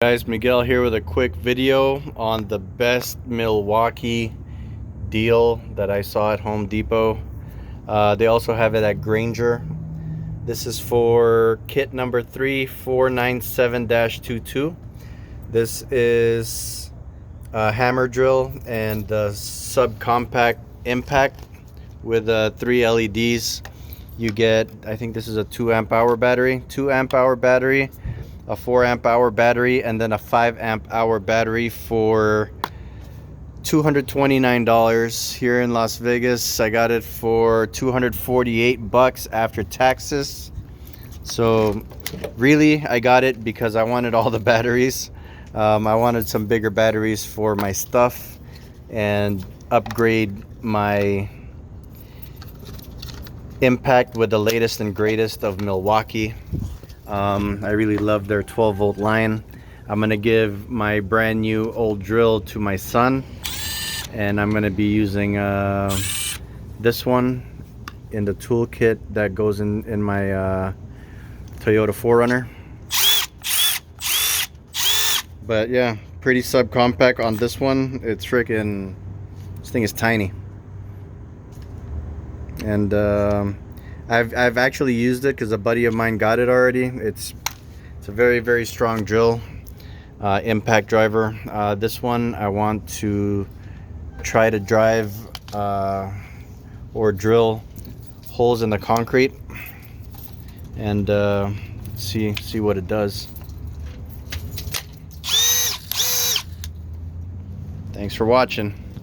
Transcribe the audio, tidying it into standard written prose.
Guys, Miguel here with a quick video on the best Milwaukee deal that I saw at Home Depot. They also have it at Grainger. This is for kit number 3497-22. This is a hammer drill and the subcompact impact with 3 LEDs. You get, I think this is a 2 amp hour battery, a 4 amp hour battery, and then a 5 amp hour battery for $229 here in Las Vegas. I got it for $248 after taxes. So really, I got it because I wanted all the batteries. I wanted some bigger batteries for my stuff and upgrade my impact with the latest and greatest of Milwaukee. I really love their 12-volt line. I'm gonna give my brand new old drill to my son, and I'm gonna be using this one in the toolkit that goes in my Toyota 4Runner. But yeah, pretty subcompact on this one. It's freaking, this thing is tiny. And I've actually used it because a buddy of mine got it already. It's a very strong drill, impact driver. This one I want to try to drive or drill holes in the concrete and see what it does. Thanks for watching.